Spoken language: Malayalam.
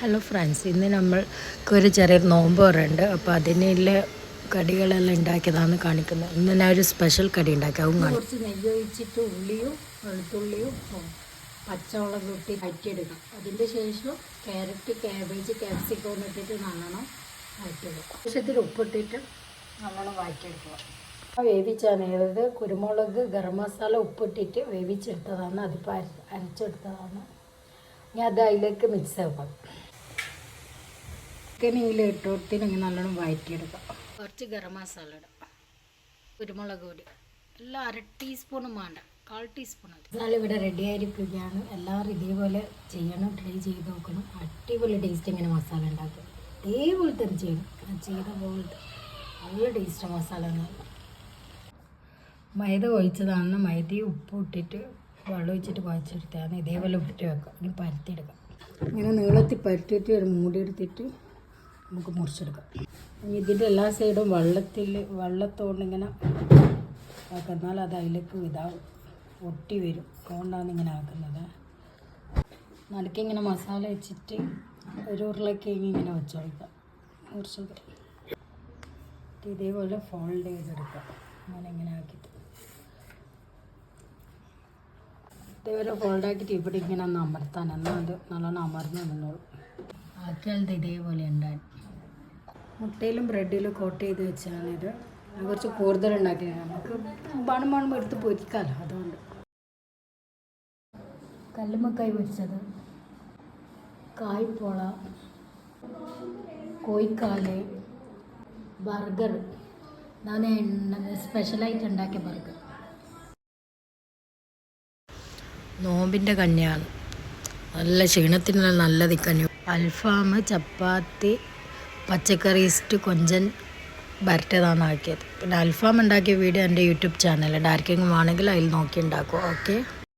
ഹലോ ഫ്രണ്ട്സ്, ഇന്ന് നമ്മൾക്കൊരു ചെറിയ നോമ്പ് പറയുന്നുണ്ട്. അപ്പോൾ അതിനുള്ള കടികളെല്ലാം ഉണ്ടാക്കിയതാണ് കാണിക്കുന്നത്. ഇന്ന് ഞാൻ ഒരു സ്പെഷ്യൽ കടി ഉണ്ടാക്കി. അതും കുറച്ച് നെയ്യ് ഒഴിച്ചിട്ട് ഉള്ളിയും വെളുത്തുള്ളിയും പച്ചമുളക് ഇട്ട് വഴറ്റിയെടുക്കാം. അതിൻ്റെ ശേഷം ക്യാരറ്റ്, ക്യാബേജ്, ക്യാപ്സിക്കം ഇട്ടിട്ട് നല്ലോണം വഴറ്റിയെടുക്കാം. ആവശ്യത്തിൽ ഉപ്പിട്ടിട്ട് നല്ലോണം വഴറ്റിയെടുക്കുക. വേവിച്ചാണ് ചെയ്തത്. കുരുമുളക്, ഗരം മസാല, ഉപ്പിട്ടിട്ട് വേവിച്ചെടുത്തതാണ്. അതിപ്പോൾ അരച്ചെടുത്തതാണ്. ഞാൻ അത് അതിലേക്ക് മിക്സ് ആക്കാം. ചിക്കനിൽ ഇട്ടോടത്തിന് ഇങ്ങനെ നല്ലോണം വഴറ്റിയെടുക്കാം. കുറച്ച് ഗരം മസാല ഇടാം, കുരുമുളക് പൊടി എല്ലാം 1/2 ടീസ്പൂണും വേണ്ട, 1/4 ടീസ്പൂൺ. മസാല ഇവിടെ റെഡി ആയിരിക്കുകയാണ്. എല്ലാവരും ഇതേപോലെ ചെയ്യണം, ട്രൈ ചെയ്ത് നോക്കണം. അടിപൊളി ടേസ്റ്റ് ഇങ്ങനെ മസാല ഉണ്ടാക്കും. ഇതേപോലെ തന്നെ ചെയ്യണം, ചെയ്ത പോലത്തെ നല്ല ടേസ്റ്റ് മസാല. മൈദ ഒഴിച്ചതാണ്. മൈദയും ഉപ്പും ഇട്ടിട്ട് വെള്ളം ഒഴിച്ചിട്ട് കുഴച്ചെടുത്താണ്. ഇതേപോലെ ഇട്ടിട്ട് വെക്കാം. ഇനി പരത്തിയെടുക്കാം. ഇങ്ങനെ നീളത്തിൽ പരത്തിയിട്ട് ഒരു മൂടി എടുത്തിട്ട് നമുക്ക് മുറിച്ചെടുക്കാം. ഇതിൻ്റെ എല്ലാ സൈഡും വെള്ളത്തോണ്ട് ഇങ്ങനെ ആക്കുന്നാൽ അത് അതിലേക്ക് ഇതാവും, ഒട്ടി വരും. അതുകൊണ്ടാണ് ഇങ്ങനെ ആക്കുന്നത്. നടുക്കിങ്ങനെ മസാല വെച്ചിട്ട് ഒരു ഉരുളക്കിഴങ്ങ് ഇങ്ങനെ വെച്ച് കൊടുക്കാം. മുറിച്ചത് ഇതേപോലെ ഫോൾഡ് ചെയ്തെടുക്കാം. അങ്ങനെ ഇങ്ങനെ ആക്കിയിട്ട് ഇതേപോലെ ഫോൾഡാക്കിയിട്ട് ഇവിടെ ഇങ്ങനെ ഒന്ന് അമർത്താൻ, എന്നാൽ അത് നല്ലോണം അമർന്ന് നിന്നോളൂ. ആക്കിയാൽ ഇതേപോലെ ഉണ്ടായി. മുട്ടയിലും ബ്രെഡിലും കോട്ട് ചെയ്ത് വെച്ചാണ് ഇത്. കുറച്ച് കൂടുതൽ ഉണ്ടാക്കിയത്. നമുക്ക് ബണുമ്പോൾ എടുത്ത് പൊരിക്കാമല്ലോ, അതുകൊണ്ട്. കല്ലുമ്മക്കായ് പൊരിച്ചത്, കായ്പോള, കോഴിക്കാല്, ബർഗർ. ഞാൻ സ്പെഷ്യലായിട്ട് ഉണ്ടാക്കിയ ബർഗർ. നോമ്പിൻ്റെ കഞ്ഞിയാണ്, നല്ല ക്ഷീണത്തിനുള്ള നല്ലത് കഞ്ഞി. അൽഫാം, ചപ്പാത്തി, പച്ചക്കറി ഇസ്റ്റ് കൊഞ്ചൻ വരട്ടതാണ് ആക്കിയത്. പിന്നെ അൽഫാം ഉണ്ടാക്കിയ വീഡിയോ എൻ്റെ യൂട്യൂബ് ചാനൽ ആർക്കെങ്കിലും ആണെങ്കിൽ അതിൽ നോക്കി ഉണ്ടാക്കും. ഓക്കെ.